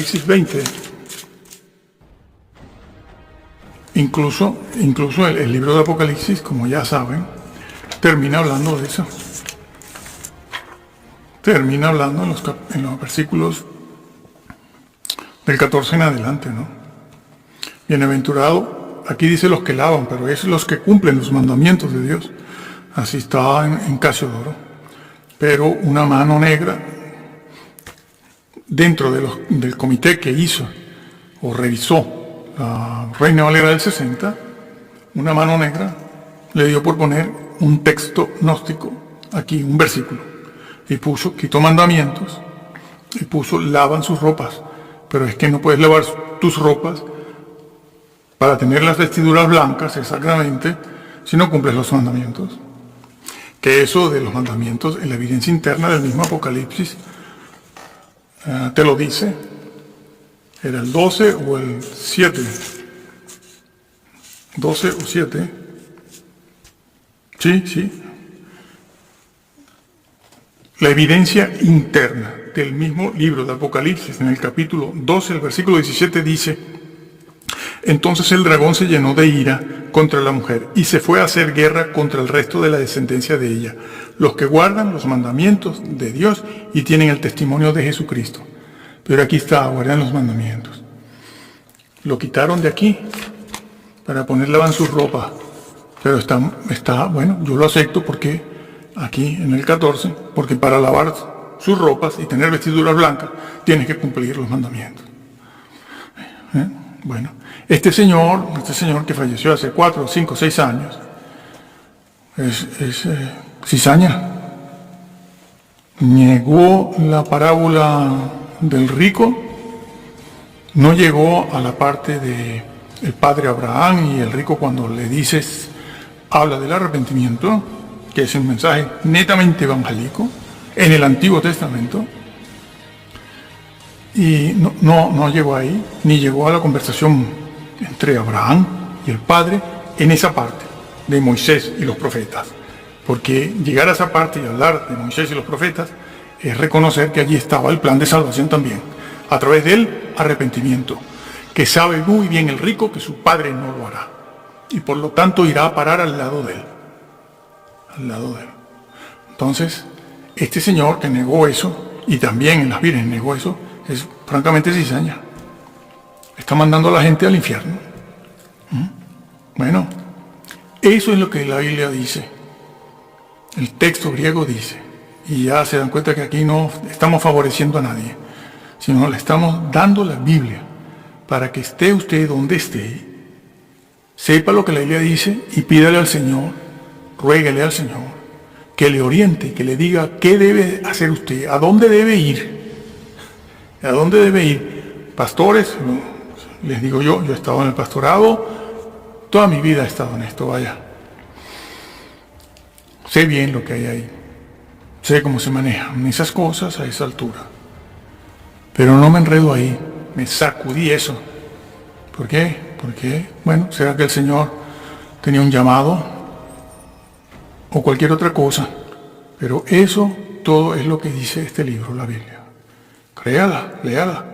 Apocalipsis 20, incluso el libro de Apocalipsis, como ya saben, termina hablando de eso. Termina hablando en los versículos del 14 en adelante, ¿no? Bienaventurado, aquí dice los que lavan, pero es los que cumplen los mandamientos de Dios. Así está en Casiodoro. Pero una mano negra, dentro del comité que hizo o revisó la Reina Valera del 60, una mano negra le dio por poner un texto gnóstico, aquí un versículo, y quitó mandamientos, y puso lavan sus ropas, pero es que no puedes lavar tus ropas para tener las vestiduras blancas exactamente si no cumples los mandamientos. Que eso de los mandamientos en la evidencia interna del mismo Apocalipsis te lo dice. Era el 12 o el 7. 12 o 7. Sí. La evidencia interna del mismo libro de Apocalipsis, en el capítulo 12, el versículo 17, dice: entonces el dragón se llenó de ira contra la mujer y se fue a hacer guerra contra el resto de la descendencia de ella, los que guardan los mandamientos de Dios y tienen el testimonio de Jesucristo. Pero aquí está, guardan los mandamientos. Lo quitaron de aquí para poner lavan sus ropas. Pero está, bueno, yo lo acepto porque aquí en el 14, porque para lavar sus ropas y tener vestiduras blancas tienes que cumplir los mandamientos. Bueno, este señor que falleció hace 4, 5, 6 años, es cizaña. Negó la parábola del rico, no llegó a la parte de el padre Abraham y el rico cuando le dices, habla del arrepentimiento, que es un mensaje netamente evangélico, en el Antiguo Testamento. Y no llegó ahí, ni llegó a la conversación entre Abraham y el Padre en esa parte de Moisés y los profetas. Porque llegar a esa parte y hablar de Moisés y los profetas es reconocer que allí estaba el plan de salvación también, a través del arrepentimiento, que sabe muy bien el rico que su padre no lo hará. Y por lo tanto irá a parar al lado de él. Al lado de él. Entonces, este señor que negó eso, y también en las vírgenes negó eso, es francamente cizaña. Está mandando a la gente al infierno. Bueno, eso es lo que la Biblia dice. El texto griego dice. Y ya se dan cuenta que aquí no estamos favoreciendo a nadie, sino le estamos dando la Biblia para que esté usted donde esté, sepa lo que la Biblia dice y pídale al Señor, ruéguele al Señor, que le oriente, que le diga qué debe hacer usted, a dónde debe ir. ¿A dónde debe ir? Pastores, les digo yo he estado en el pastorado, toda mi vida he estado en esto, vaya. Sé bien lo que hay ahí, sé cómo se manejan esas cosas a esa altura, pero no me enredo ahí, me sacudí eso. ¿Por qué? Porque, bueno, será que el Señor tenía un llamado o cualquier otra cosa, pero eso todo es lo que dice este libro, la Biblia. Créala, léala.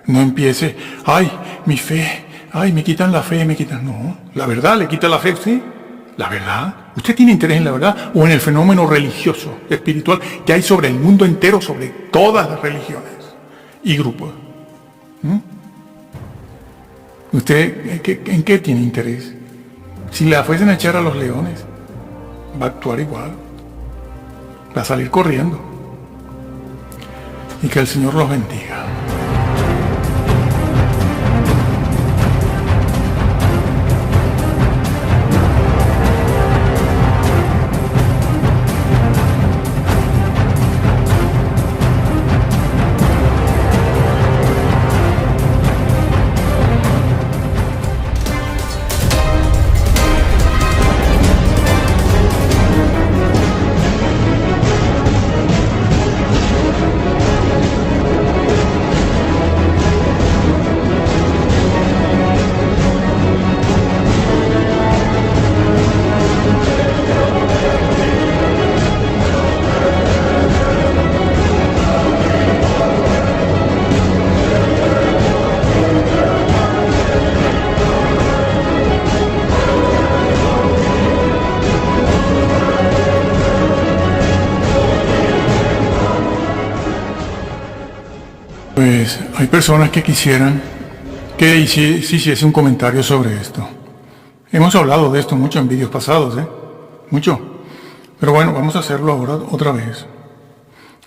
No empiece, ay, mi fe, ay, me quitan la fe, me quitan. No, la verdad le quita la fe, ¿sí? La verdad. ¿Usted tiene interés en la verdad o en el fenómeno religioso, espiritual que hay sobre el mundo entero, sobre todas las religiones y grupos? ¿Usted en qué tiene interés? Si la fuesen a echar a los leones, va a actuar igual. Va a salir corriendo. Y que el Señor los bendiga. Pues hay personas que quisieran que hiciese un comentario sobre esto. Hemos hablado de esto mucho en vídeos pasados, mucho. Pero bueno, vamos a hacerlo ahora otra vez.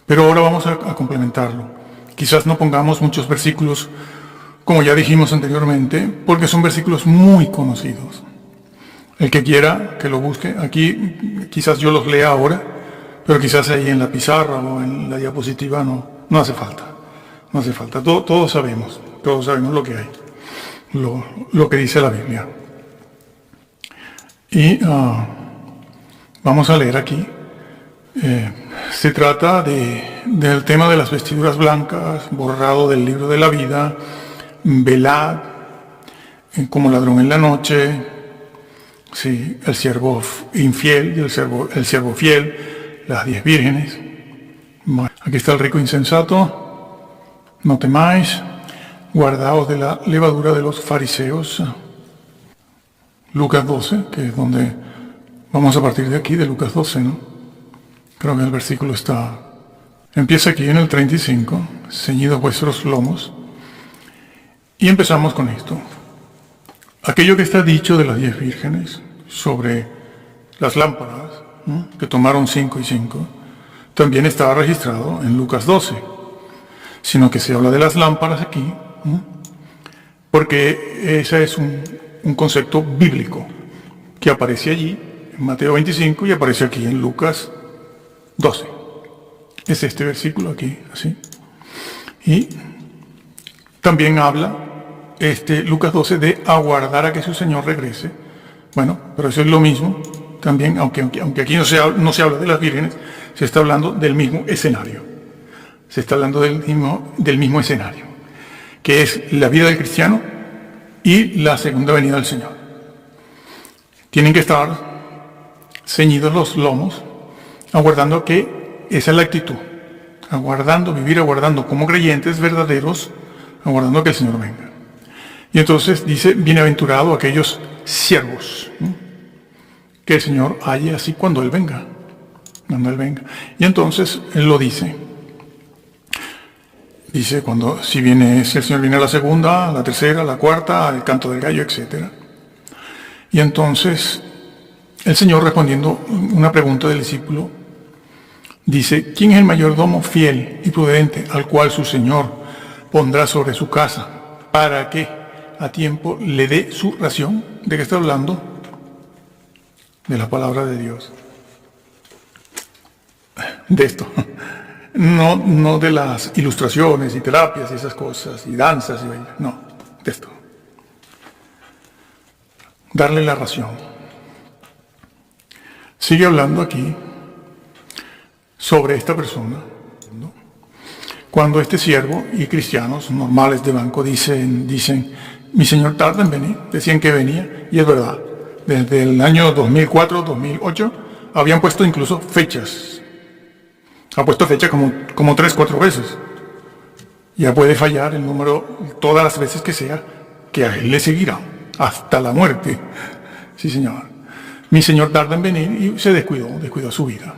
Pero ahora vamos a complementarlo. Quizás no pongamos muchos versículos, como ya dijimos anteriormente, porque son versículos muy conocidos. El que quiera que lo busque, aquí quizás yo los lea ahora, pero quizás ahí en la pizarra o en la diapositiva no hace falta. No hace falta. Todos sabemos lo que hay, lo que dice la Biblia. Y vamos a leer aquí. Se trata del tema de las vestiduras blancas, borrado del libro de la vida, velad, como ladrón en la noche, sí, el siervo infiel y el siervo fiel, las 10 vírgenes. Bueno, aquí está el rico insensato. No temáis, guardaos de la levadura de los fariseos. Lucas 12, que es donde vamos a partir de aquí, de Lucas 12, ¿no? Creo que el versículo empieza aquí en el 35, ceñidos vuestros lomos. Y empezamos con esto. Aquello que está dicho de las 10 vírgenes sobre las lámparas, ¿no?, que tomaron 5 y 5, también está registrado en Lucas 12. Sino que se habla de las lámparas aquí, ¿no?, porque ese es un concepto bíblico que aparece allí en Mateo 25 y aparece aquí en Lucas 12. Es este versículo aquí, así. Y también habla Lucas 12 de aguardar a que su Señor regrese. Bueno, pero eso es lo mismo también, aunque aquí no se habla de las vírgenes, se está hablando del mismo escenario. Se está hablando del mismo escenario, que es la vida del cristiano y la segunda venida del Señor. Tienen que estar ceñidos los lomos, aguardando que esa es la actitud, vivir aguardando como creyentes verdaderos, aguardando que el Señor venga. Y entonces dice, bienaventurado aquellos siervos, ¿no?, que el Señor halle así cuando Él venga. Y entonces Él lo dice. Dice, si el Señor viene a la segunda, a la tercera, a la cuarta, al canto del gallo, etc. Y entonces, el Señor, respondiendo una pregunta del discípulo, dice, ¿quién es el mayordomo fiel y prudente al cual su Señor pondrá sobre su casa para que a tiempo le dé su ración? ¿De qué está hablando? De la palabra de Dios. De esto. No de las ilustraciones y terapias y esas cosas, y danzas, no, de esto. Darle la ración. Sigue hablando aquí sobre esta persona, ¿no?, cuando este siervo y cristianos normales de banco dicen, mi Señor tarda en venir, decían que venía, y es verdad, desde el año 2004, 2008, habían puesto incluso fechas. Ha puesto fecha como 3, 4 veces. Ya puede fallar el número todas las veces que sea, que a Él le seguirá hasta la muerte. Sí, Señor. Mi Señor tarda en venir y se descuidó su vida.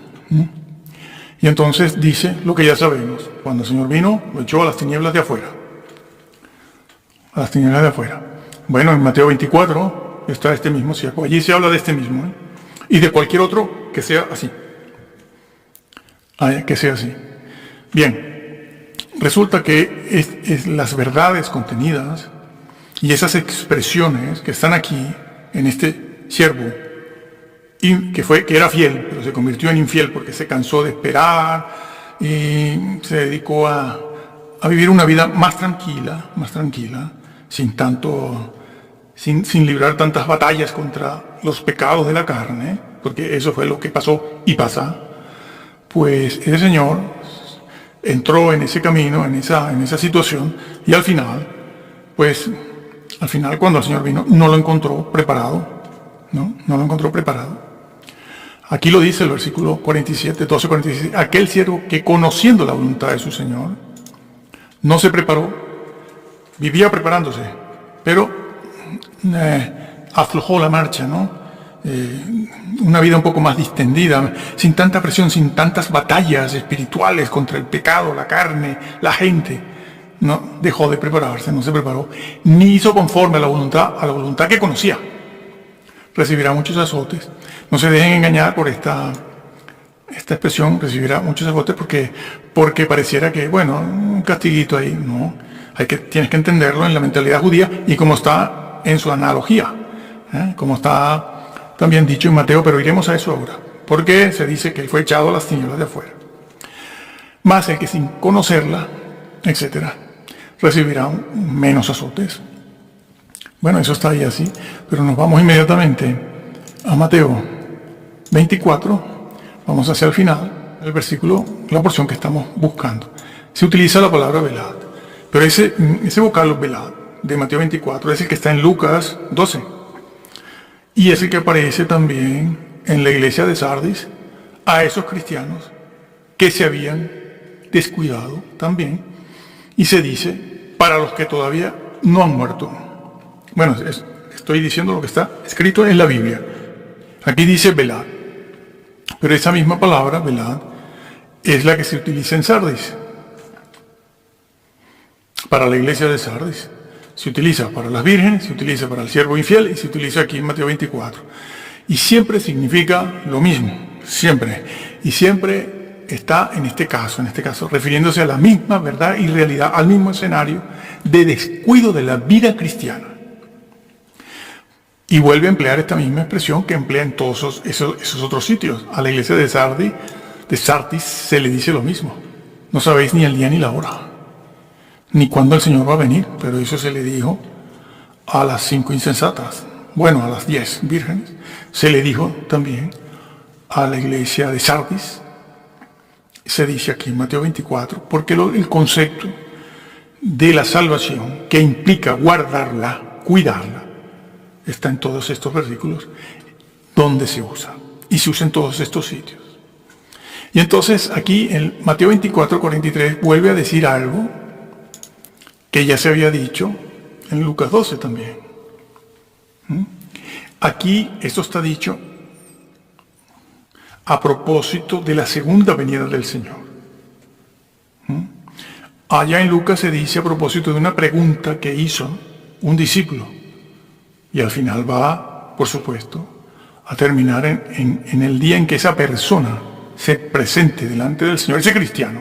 Y entonces dice lo que ya sabemos. Cuando el Señor vino, lo echó a las tinieblas de afuera. A las tinieblas de afuera. Bueno, en Mateo 24 está este mismo siervo. Allí se habla de este mismo, y de cualquier otro que sea así. Que sea así. Bien, resulta que las verdades contenidas y esas expresiones que están aquí en este siervo, que era fiel, pero se convirtió en infiel porque se cansó de esperar y se dedicó a vivir una vida más tranquila, sin librar tantas batallas contra los pecados de la carne, porque eso fue lo que pasó y pasa. Pues ese señor entró en ese camino, en esa situación, y al final cuando el Señor vino, no lo encontró preparado, no lo encontró preparado. Aquí lo dice el versículo 47, 12:47, aquel siervo que conociendo la voluntad de su Señor, no se preparó, vivía preparándose, pero aflojó la marcha, ¿no? Una vida un poco más distendida, sin tanta presión, sin tantas batallas espirituales contra el pecado, la carne, la gente. no dejó de prepararse, no se preparó, ni hizo conforme a la voluntad que conocía. Recibirá muchos azotes. No se dejen engañar por esta expresión, recibirá muchos azotes, porque pareciera que, bueno, un castiguito ahí, no. Tienes que entenderlo en la mentalidad judía y como está en su analogía, como está también dicho en Mateo, pero iremos a eso ahora, porque se dice que él fue echado a las tinieblas de afuera. Más el que sin conocerla, etcétera, recibirá menos azotes. Bueno, eso está ahí así, pero nos vamos inmediatamente a Mateo 24, vamos hacia el final, el versículo, la porción que estamos buscando. Se utiliza la palabra velad, pero ese vocablo velad de Mateo 24 es el que está en Lucas 12, y es el que aparece también en la iglesia de Sardis a esos cristianos que se habían descuidado también, y se dice, para los que todavía no han muerto. Bueno, estoy diciendo lo que está escrito en la Biblia. Aquí dice velad, pero esa misma palabra, velad, es la que se utiliza en Sardis. Para la iglesia de Sardis. Se utiliza para las vírgenes, se utiliza para el siervo infiel y se utiliza aquí en Mateo 24. Y siempre significa lo mismo, siempre. Y siempre está en este caso, refiriéndose a la misma verdad y realidad, al mismo escenario de descuido de la vida cristiana. Y vuelve a emplear esta misma expresión que emplea en todos esos otros sitios. A la iglesia de Sardis se le dice lo mismo. No sabéis ni el día ni la hora, ni cuándo el Señor va a venir, pero eso se le dijo a las 5 insensatas. Bueno, a las 10 vírgenes. Se le dijo también a la iglesia de Sardis. Se dice aquí en Mateo 24, porque el concepto de la salvación, que implica guardarla, cuidarla, está en todos estos versículos donde se usa. Y se usa en todos estos sitios. Y entonces aquí en Mateo 24, 43 vuelve a decir algo que ya se había dicho en Lucas 12 también. Aquí esto está dicho a propósito de la segunda venida del Señor. Allá en Lucas se dice a propósito de una pregunta que hizo un discípulo. Y al final va, por supuesto, a terminar en el día en que esa persona se presente delante del Señor, ese cristiano.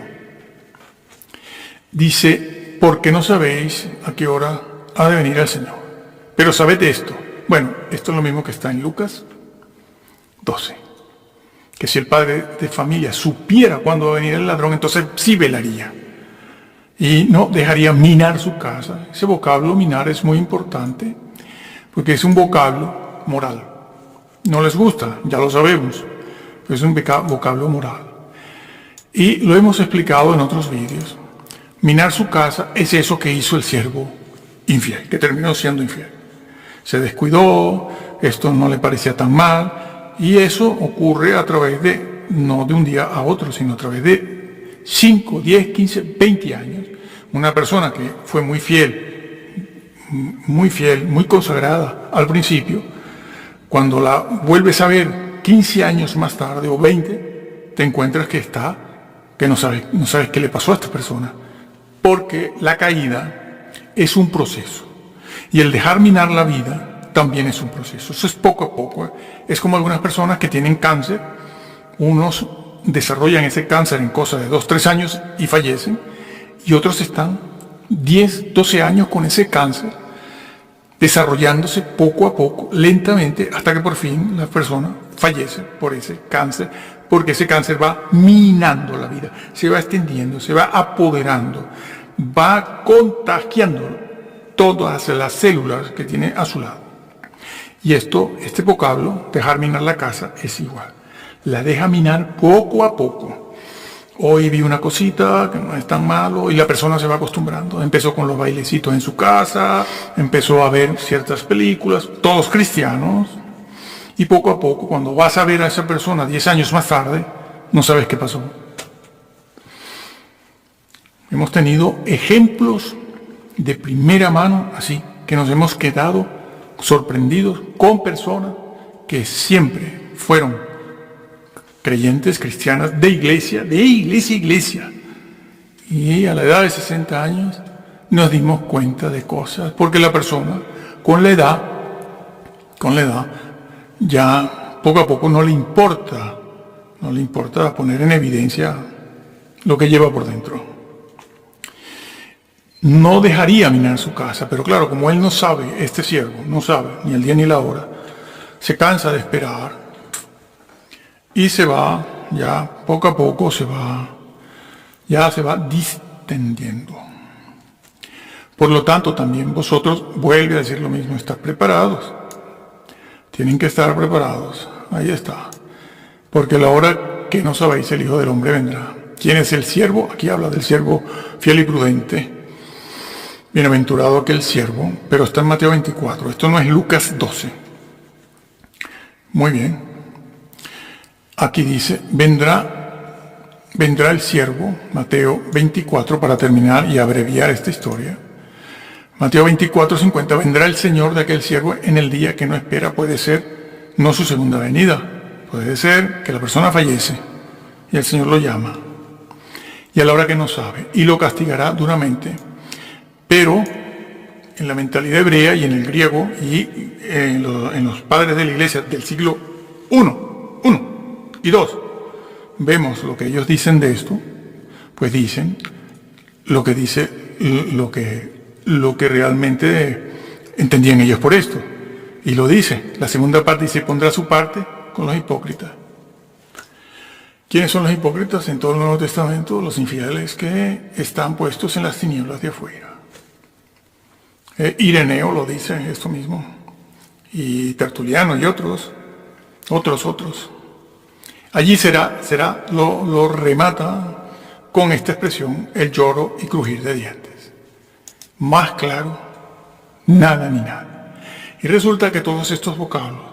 Dice, porque no sabéis a qué hora ha de venir el Señor. Pero sabed esto. Bueno, esto es lo mismo que está en Lucas 12. Que si el padre de familia supiera cuándo va a venir el ladrón, entonces sí velaría. Y no dejaría minar su casa. Ese vocablo minar es muy importante, porque es un vocablo moral. No les gusta, ya lo sabemos, pero es un vocablo moral. Y lo hemos explicado en otros vídeos. Minar su casa es eso que hizo el siervo infiel, que terminó siendo infiel. Se descuidó, esto no le parecía tan mal, y eso ocurre a través de, no de un día a otro, sino a través de 5, 10, 15, 20 años. Una persona que fue muy fiel, muy consagrada al principio, cuando la vuelves a ver 15 años más tarde o 20, te encuentras que no sabes qué le pasó a esta persona, porque la caída es un proceso y el dejar minar la vida también es un proceso. Eso es poco a poco. Es como algunas personas que tienen cáncer, unos desarrollan ese cáncer en cosa de 2, 3 años y fallecen, y otros están 10, 12 años con ese cáncer, desarrollándose poco a poco, lentamente, hasta que por fin la persona fallece por ese cáncer, porque ese cáncer va minando la vida, se va extendiendo, se va apoderando, va contagiando todas las células que tiene a su lado. Y este vocablo, dejar minar la casa, es igual. La deja minar poco a poco. Hoy vi una cosita que no es tan malo y la persona se va acostumbrando. Empezó con los bailecitos en su casa, empezó a ver ciertas películas, todos cristianos, y poco a poco, cuando vas a ver a esa persona 10 años más tarde, no sabes qué pasó. Hemos tenido ejemplos de primera mano, así, que nos hemos quedado sorprendidos con personas que siempre fueron creyentes, cristianas, de iglesia, y a la edad de 60 años nos dimos cuenta de cosas, porque la persona con la edad, ya poco a poco no le importa poner en evidencia lo que lleva por dentro. No dejaría minar su casa, pero claro, como él no sabe, este siervo no sabe ni el día ni la hora, se cansa de esperar y se va, ya poco a poco se va distendiendo. Por lo tanto, también vosotros, vuelve a decir lo mismo, estar preparados. Tienen que estar preparados. Ahí está. Porque a la hora que no sabéis, el Hijo del Hombre vendrá. ¿Quién es el siervo? Aquí habla del siervo fiel y prudente. Bienaventurado aquel siervo, pero está en Mateo 24. Esto no es Lucas 12. Muy bien. Aquí dice, vendrá el siervo, Mateo 24, para terminar y abreviar esta historia. Mateo 24, 50, vendrá el Señor de aquel siervo en el día que no espera. Puede ser no su segunda venida, puede ser que la persona fallece y el Señor lo llama, y a la hora que no sabe, y lo castigará duramente. Pero en la mentalidad hebrea y en el griego y en los padres de la iglesia del siglo I y II, vemos lo que ellos dicen de esto, pues dicen lo que dice lo que realmente entendían ellos por esto. Y lo dice, la segunda parte dice, pondrá su parte con los hipócritas. ¿Quiénes son los hipócritas en todo el Nuevo Testamento? Los infieles que están puestos en las tinieblas de afuera. Ireneo lo dice esto mismo, y Tertuliano y otros. Allí lo remata con esta expresión, el lloro y crujir de dientes. Más claro, nada ni nada. Y resulta que todos estos vocablos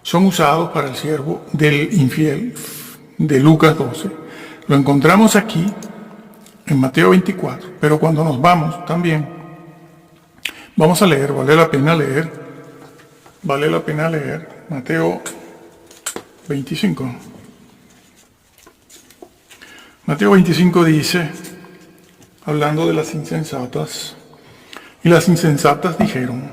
son usados para el siervo del infiel de Lucas 12. Lo encontramos aquí en Mateo 24, pero cuando nos vamos también, vamos a leer, vale la pena leer Mateo 25. Mateo 25 dice, hablando de las insensatas, y las insensatas dijeron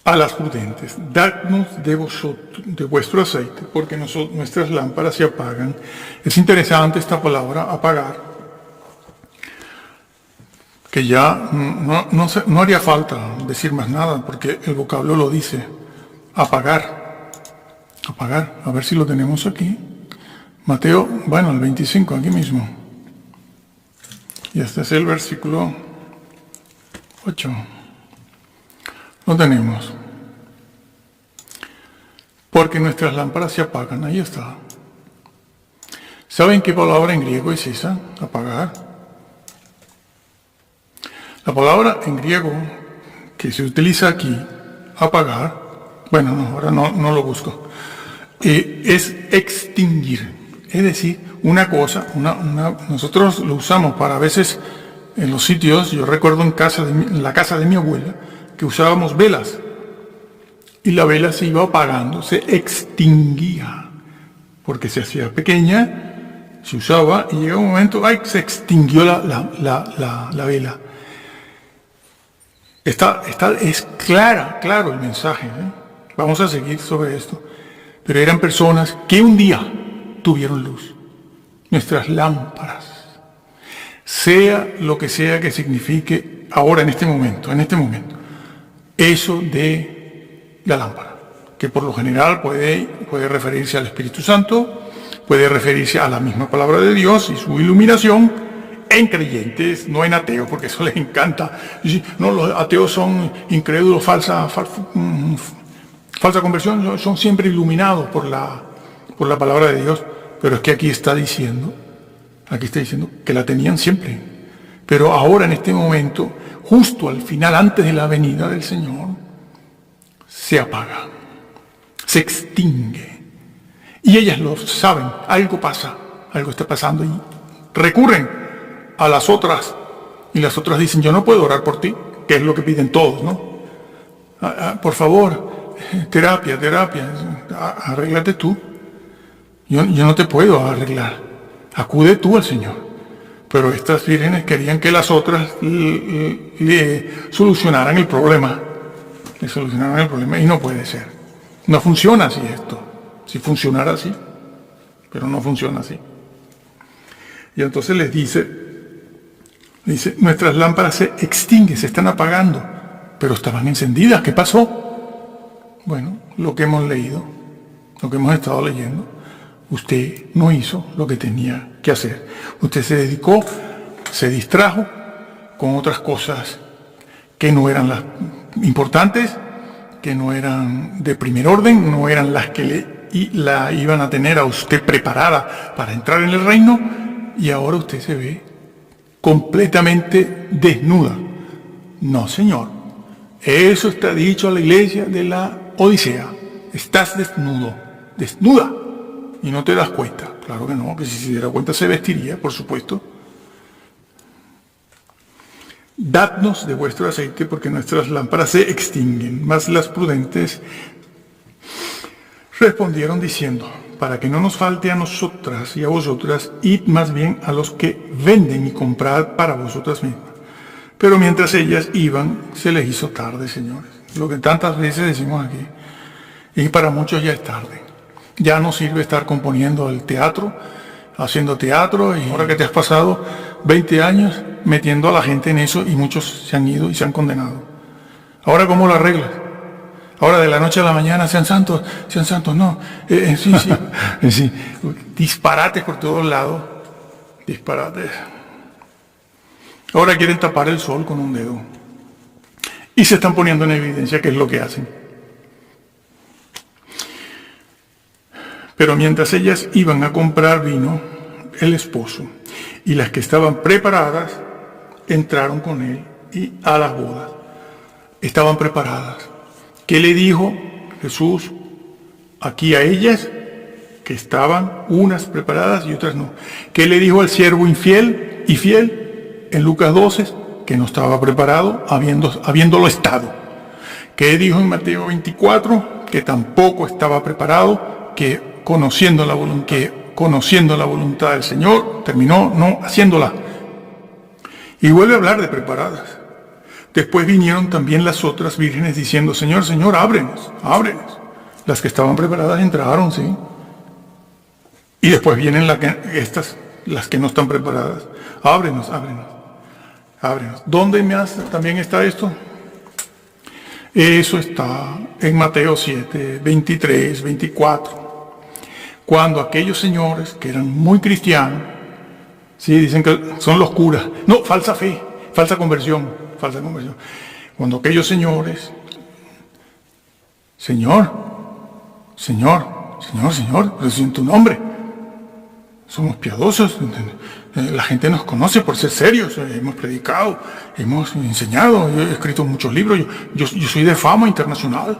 a las prudentes, dadnos de vuestro aceite, porque nuestras lámparas se apagan. Es interesante esta palabra, apagar, que ya no haría falta decir más nada, porque el vocablo lo dice, apagar, a ver si lo tenemos aquí. Mateo, el 25, aquí mismo. Y este es el versículo 8. Lo tenemos. Porque nuestras lámparas se apagan, ahí está. ¿Saben qué palabra en griego es esa? Apagar. La palabra en griego que se utiliza aquí, apagar, ahora no lo busco, es extinguir. Es decir, una cosa, nosotros lo usamos para a veces en los sitios, yo recuerdo en la casa de mi abuela, que usábamos velas, y la vela se iba apagando, se extinguía, porque se hacía pequeña, se usaba, y llega un momento, se extinguió la vela. Es claro el mensaje, Vamos a seguir sobre esto. Pero eran personas que un día tuvieron luz. Nuestras lámparas. Sea lo que sea que signifique ahora, en este momento. Eso de la lámpara. Que por lo general puede referirse al Espíritu Santo, puede referirse a la misma palabra de Dios y su iluminación, en creyentes, no en ateos, porque eso les encanta. No, los ateos son incrédulos, falsa conversión, son siempre iluminados por la palabra de Dios. Pero es que aquí está diciendo que la tenían siempre. Pero ahora, en este momento, justo al final, antes de la venida del Señor, se apaga, se extingue. Y ellas lo saben, algo pasa, algo está pasando, y recurren a las otras, y las otras dicen, yo no puedo orar por ti, que es lo que piden todos, ¿no? Por favor, terapia, arréglate tú. Yo no te puedo arreglar, acude tú al Señor, Pero estas vírgenes querían que las otras le solucionaran el problema. Le solucionaran el problema y no puede ser. No funciona así esto. Si funcionara así, pero no funciona así. Y entonces les dice, nuestras lámparas se extinguen, se están apagando, pero estaban encendidas. ¿Qué pasó? Bueno, lo que hemos leído, lo que hemos estado leyendo. Usted no hizo lo que tenía que hacer. Usted se dedicó, se distrajo con otras cosas que no eran las importantes, que no eran de primer orden, no eran las que la iban a tener a usted preparada para entrar en el reino, y ahora usted se ve completamente desnuda. No, señor. Eso está dicho a la iglesia de la Odisea. Estás desnudo, desnuda, y no te das cuenta. Claro que no, que si se diera cuenta se vestiría, por supuesto. Dadnos de vuestro aceite, porque nuestras lámparas se extinguen. Mas las prudentes respondieron diciendo, para que no nos falte a nosotras y a vosotras, id más bien a los que venden y comprad para vosotras mismas. Pero mientras ellas iban, se les hizo tarde, señores. Lo que tantas veces decimos aquí. Y para muchos ya es tarde. Ya no sirve estar componiendo el teatro, haciendo teatro, y ahora que te has pasado 20 años metiendo a la gente en eso, y muchos se han ido y se han condenado. Ahora, ¿cómo lo arreglas? Ahora de la noche a la mañana, sean santos, no. Sí. Disparates por todos lados. Disparates. Ahora quieren tapar el sol con un dedo. Y se están poniendo en evidencia qué es lo que hacen. Pero mientras ellas iban a comprar vino, el esposo y las que estaban preparadas entraron con él y a las bodas. Estaban preparadas. ¿Qué le dijo Jesús aquí a ellas? Que estaban unas preparadas y otras no. ¿Qué le dijo al siervo infiel y fiel en Lucas 12? Que no estaba preparado habiéndolo estado. ¿Qué dijo en Mateo 24? Que tampoco estaba preparado, que conociendo la voluntad del Señor, terminó no haciéndola. Y vuelve a hablar de preparadas. Después vinieron también las otras vírgenes diciendo, Señor, Señor, ábrenos. Las que estaban preparadas entraron, sí. Y después vienen las que no están preparadas. Ábrenos. ¿Dónde también está esto? Eso está en Mateo 7, 23, 24. Cuando aquellos señores que eran muy cristianos, sí, dicen que son los curas, no, falsa fe, falsa conversión. Cuando aquellos señores, Señor, pero si en tu nombre somos piadosos, la gente nos conoce por ser serios, hemos predicado, hemos enseñado, yo he escrito muchos libros, yo soy de fama internacional.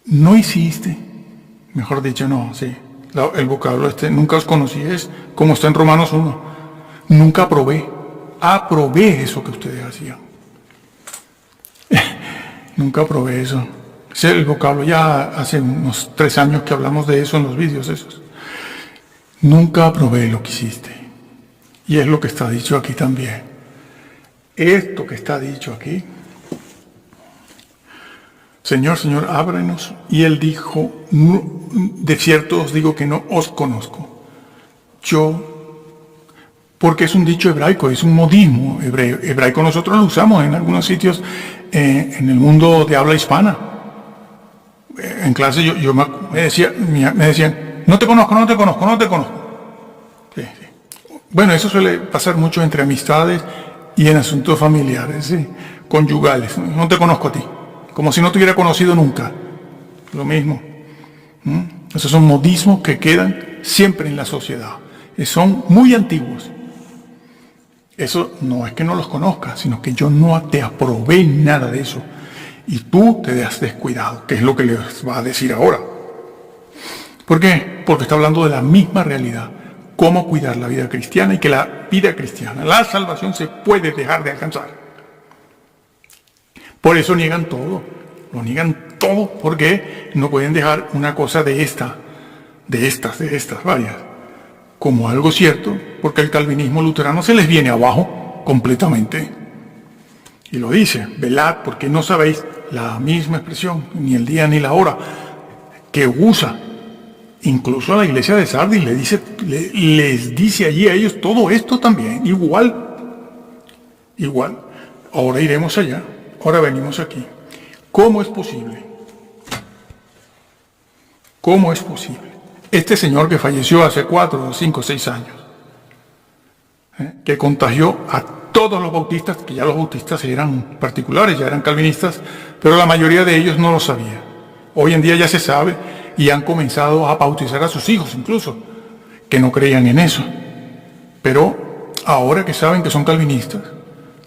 No hiciste, mejor dicho, no, sí, el vocablo nunca os conocí, es como está en Romanos 1, nunca aprobé eso que ustedes hacían. Nunca aprobé eso. Es el vocablo, ya hace unos 3 años que hablamos de eso en los vídeos esos. Nunca aprobé lo que hiciste. Y es lo que está dicho aquí también. Esto que está dicho aquí. Señor, ábrenos. Y él dijo, de cierto os digo que no os conozco. Porque es un dicho hebraico, es un modismo hebraico. Nosotros lo usamos en algunos sitios en el mundo de habla hispana. En clase me decían, no te conozco. Sí. Bueno, eso suele pasar mucho entre amistades y en asuntos familiares, ¿sí? Conyugales. No te conozco a ti, como si no te hubiera conocido nunca. Lo mismo. Esos son modismos que quedan siempre en la sociedad. Son muy antiguos. Eso no es que no los conozcas, sino que yo no te aprobé nada de eso. Y tú te has descuidado, que es lo que les va a decir ahora. ¿Por qué? Porque está hablando de la misma realidad. Cómo cuidar la vida cristiana y que la vida cristiana, la salvación se puede dejar de alcanzar. Por eso niegan todo. Lo niegan todo porque no pueden dejar una cosa de estas varias, como algo cierto, Porque el calvinismo luterano se les viene abajo completamente. Y lo dice, velad, porque no sabéis la misma expresión, ni el día ni la hora, que usa. Incluso a la iglesia de Sardis les dice allí a ellos todo esto también, igual. Ahora iremos allá, ahora venimos aquí. ¿Cómo es posible? ¿Cómo es posible? Este señor que falleció hace 4, 5, 6 años, que contagió a todos los bautistas, que ya los bautistas eran particulares, ya eran calvinistas, pero la mayoría de ellos no lo sabía. Hoy en día ya se sabe y han comenzado a bautizar a sus hijos incluso, que no creían en eso. Pero ahora que saben que son calvinistas,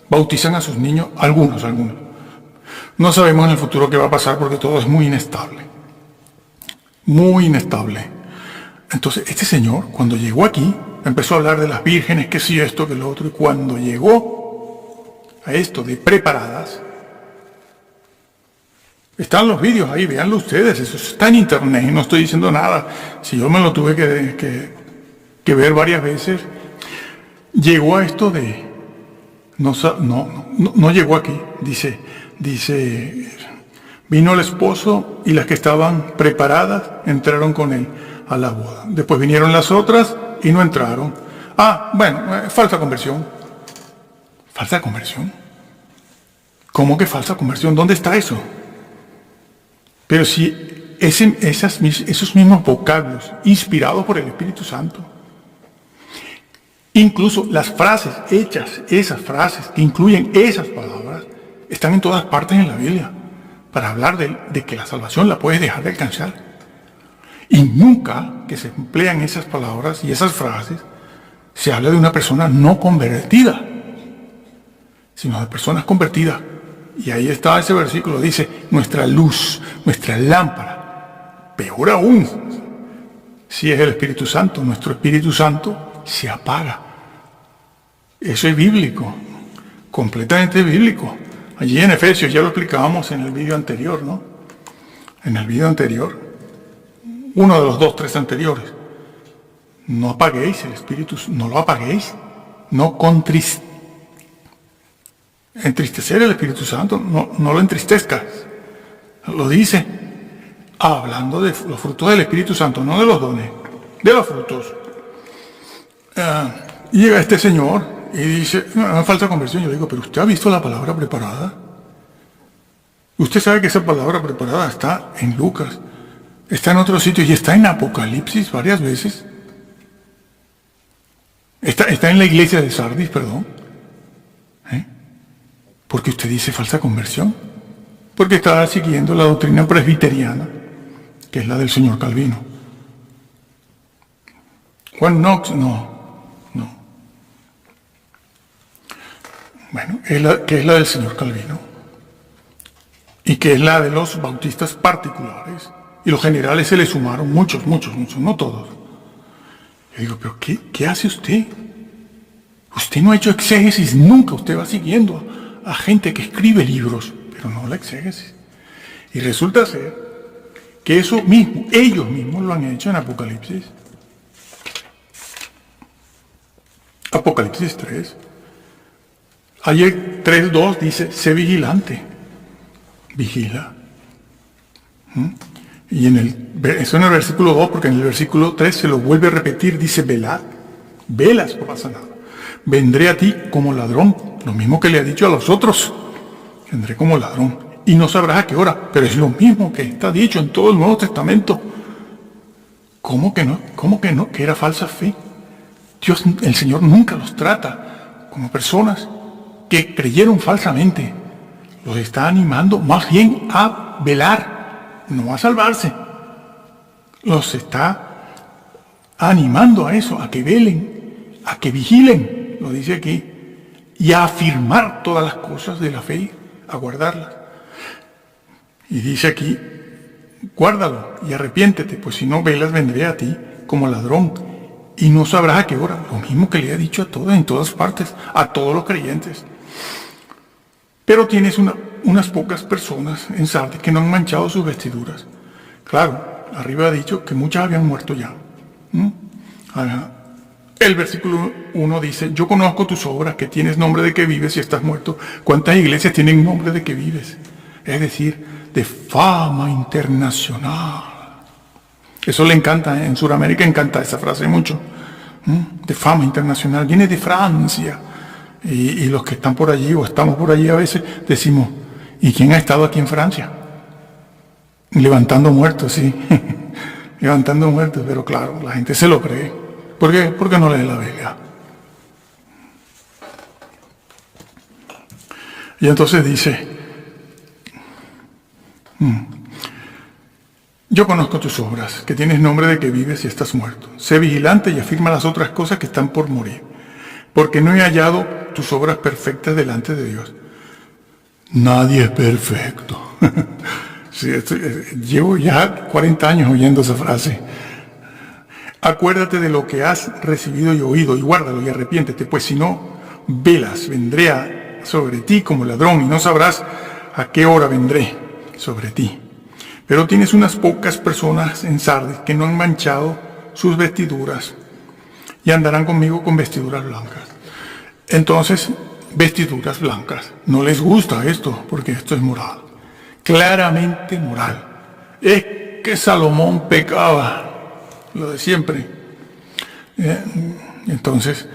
bautizan a sus niños, algunos. No sabemos en el futuro qué va a pasar porque todo es muy inestable. Muy inestable. Entonces, este señor, cuando llegó aquí, empezó a hablar de las vírgenes, que sí, esto, que lo otro, y cuando llegó a esto de preparadas, están los vídeos ahí, véanlo ustedes, eso está en internet, no estoy diciendo nada. Si yo me lo tuve que ver varias veces, llegó a esto de, no llegó aquí, dice, vino el esposo y las que estaban preparadas entraron con él a la boda. Después vinieron las otras y no entraron. Falsa conversión. ¿Falsa conversión? ¿Cómo que falsa conversión? ¿Dónde está eso? Pero si esos mismos vocablos inspirados por el Espíritu Santo, incluso las frases hechas, esas frases que incluyen esas palabras, están en todas partes en la Biblia para hablar de que la salvación la puedes dejar de alcanzar. Y nunca que se emplean esas palabras y esas frases se habla de una persona no convertida, sino de personas convertidas. Y ahí está ese versículo, dice, nuestra luz, nuestra lámpara. Peor aún, si es el Espíritu Santo, nuestro Espíritu Santo se apaga. Eso es bíblico, completamente bíblico. Allí en Efesios, ya lo explicábamos en el vídeo anterior, ¿no? En el vídeo anterior, uno de los 2, 3 anteriores. No apaguéis el Espíritu, no lo apaguéis, no entristecer el Espíritu Santo, no lo entristezcas. Lo dice, hablando de los frutos del Espíritu Santo, no de los dones, de los frutos. Llega este señor y dice, no, falta conversión. Yo le digo, pero ¿usted ha visto la palabra preparada? Usted sabe que esa palabra preparada está en Lucas, está en otros sitios y está en Apocalipsis varias veces. Está en la iglesia de Sardis, perdón. ¿Por qué usted dice falsa conversión? Porque está siguiendo la doctrina presbiteriana, que es la del señor Calvino. Juan Knox, no. Bueno, que es la del señor Calvino. Y que es la de los bautistas particulares. Y los generales se le sumaron, muchos, no todos. Yo digo, pero ¿qué hace usted? Usted no ha hecho exégesis nunca, usted va siguiendo a gente que escribe libros, pero no la exégesis. Y resulta ser que eso mismo, ellos mismos lo han hecho en Apocalipsis. Apocalipsis 3. Ayer 3:2 dice, sé vigilante. Vigila. Y eso en el versículo 2, porque en el versículo 3 se lo vuelve a repetir, dice, velad. Velas, no pasa nada. Vendré a ti como ladrón, lo mismo que le ha dicho a los otros. Vendré como ladrón y no sabrás a qué hora, pero es lo mismo que está dicho en todo el Nuevo Testamento. ¿Cómo que no? ¿Cómo que no? Que era falsa fe. Dios, el Señor nunca los trata como personas que creyeron falsamente. Los está animando más bien a velar, no a salvarse. Los está animando a eso, a que velen, a que vigilen, lo dice aquí, y a afirmar todas las cosas de la fe, a guardarlas. Y dice aquí, guárdalo y arrepiéntete, pues si no velas vendré a ti como ladrón y no sabrás a qué hora. Lo mismo que le ha dicho a todos, en todas partes, a todos los creyentes. Pero tienes unas pocas personas en Sardis que no han manchado sus vestiduras. Claro, arriba ha dicho que muchas habían muerto ya. El versículo 1 dice, yo conozco tus obras, que tienes nombre de que vives y estás muerto. ¿Cuántas iglesias tienen nombre de que vives? Es decir, de fama internacional. Eso le encanta, en Sudamérica encanta esa frase mucho. De fama internacional, viene de Francia. Y los que están por allí o estamos por allí a veces decimos, ¿y quién ha estado aquí en Francia? Levantando muertos, sí. Levantando muertos, pero claro, la gente se lo cree. ¿Por qué? Porque no lee la Biblia. Y entonces dice, yo conozco tus obras, que tienes nombre de que vives y estás muerto. Sé vigilante y afirma las otras cosas que están por morir, porque no he hallado tus obras perfectas delante de Dios. Nadie es perfecto. Sí, llevo ya 40 años oyendo esa frase. Acuérdate de lo que has recibido y oído, y guárdalo y arrepiéntete, pues si no, velas, vendré sobre ti como ladrón, y no sabrás a qué hora vendré sobre ti. Pero tienes unas pocas personas en Sardis que no han manchado sus vestiduras, y andarán conmigo con vestiduras blancas. Entonces, vestiduras blancas. No les gusta esto, porque esto es moral. Claramente moral. Es que Salomón pecaba, lo de siempre. Entonces,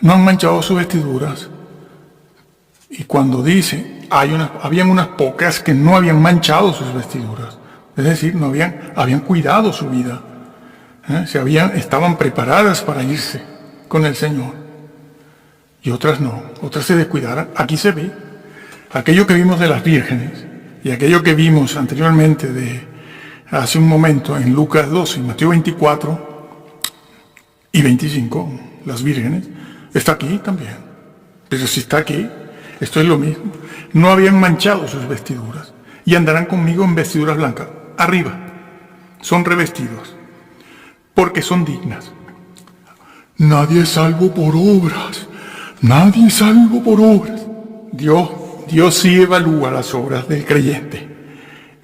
no han manchado sus vestiduras. Y cuando dice, habían unas pocas que no habían manchado sus vestiduras. Es decir, no habían cuidado su vida. Estaban preparadas para irse con el Señor. Y otras no, otras se descuidaron. Aquí se ve aquello que vimos de las vírgenes y aquello que vimos anteriormente hace un momento en Lucas 12 y Mateo 24 y 25, las vírgenes, está aquí también. Pero si está aquí, esto es lo mismo. No habían manchado sus vestiduras y andarán conmigo en vestiduras blancas. Arriba, son revestidos, porque son dignas. Nadie es salvo por obras. Nadie es salvo por obras. Dios sí evalúa las obras del creyente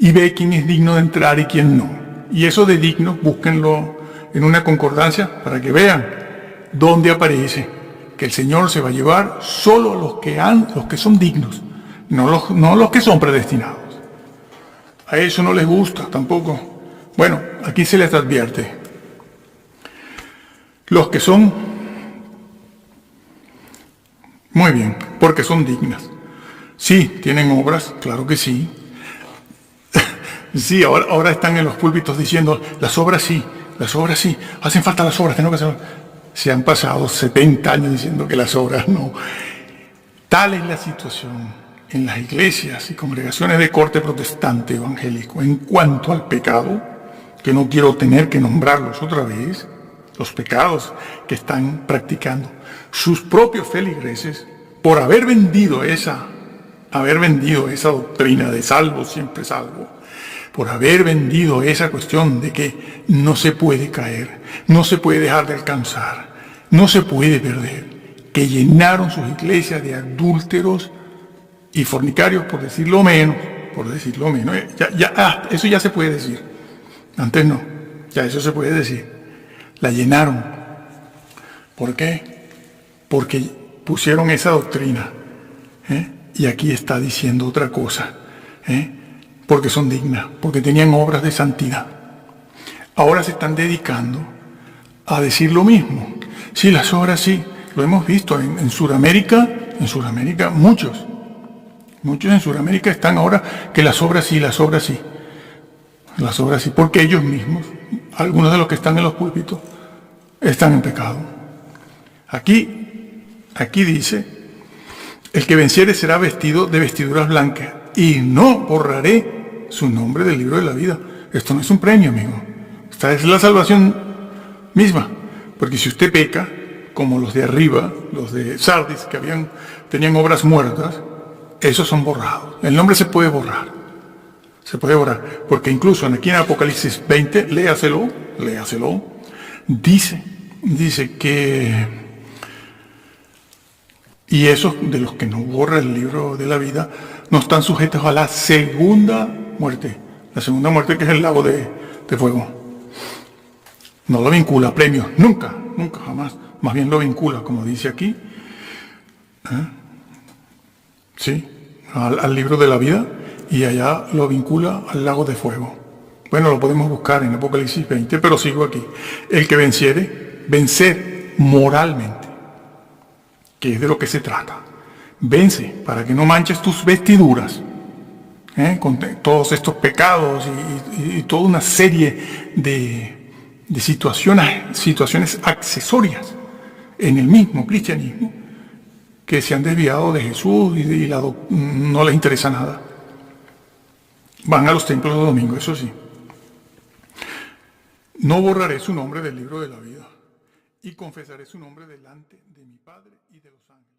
y ve quién es digno de entrar y quién no. Y eso de digno, búsquenlo en una concordancia para que vean dónde aparece que el Señor se va a llevar solo a los que son dignos, no los que son predestinados. A eso no les gusta tampoco. Bueno, aquí se les advierte. Los que son, muy bien, porque son dignas. Sí, tienen obras, claro que sí. Sí, ahora están en los púlpitos diciendo, las obras sí, hacen falta las obras, tenemos que hacer. Se han pasado 70 años diciendo que las obras no. Tal es la situación en las iglesias y congregaciones de corte protestante evangélico en cuanto al pecado, que no quiero tener que nombrarlos otra vez, los pecados que están practicando sus propios feligreses por haber vendido esa doctrina de salvo, siempre salvo, por haber vendido esa cuestión de que no se puede caer, no se puede dejar de alcanzar, no se puede perder, que llenaron sus iglesias de adúlteros y fornicarios, por decirlo menos. Eso ya se puede decir. Antes no, ya eso se puede decir. La llenaron. ¿Por qué? Porque pusieron esa doctrina. Y aquí está diciendo otra cosa. Porque son dignas, porque tenían obras de santidad. Ahora se están dedicando a decir lo mismo. Sí, las obras sí, lo hemos visto en Sudamérica, muchos en Sudamérica están ahora que las obras sí, porque ellos mismos, algunos de los que están en los púlpitos, están en pecado. Aquí dice, el que venciere será vestido de vestiduras blancas, y no borraré su nombre del libro de la vida. Esto no es un premio, amigo. Esta es la salvación misma. Porque si usted peca, como los de arriba, los de Sardis, que tenían obras muertas, esos son borrados. El nombre se puede borrar. Porque incluso aquí en Apocalipsis 20, léaselo, dice que, y esos de los que no borra el libro de la vida, no están sujetos a la segunda muerte. La segunda muerte, que es el lago de fuego. No lo vincula a premios, nunca. nunca, jamás. Más bien lo vincula, como dice aquí, sí, al libro de la vida, y allá lo vincula al lago de fuego. Bueno, lo podemos buscar en Apocalipsis 20, pero sigo aquí. El que venciere, vencer moralmente, que es de lo que se trata. Vence para que no manches tus vestiduras con todos estos pecados y toda una serie de situaciones accesorias en el mismo cristianismo que se han desviado de Jesús y no les interesa nada. Van a los templos los domingos, eso sí. No borraré su nombre del libro de la vida y confesaré su nombre delante de mi Padre y de los ángeles.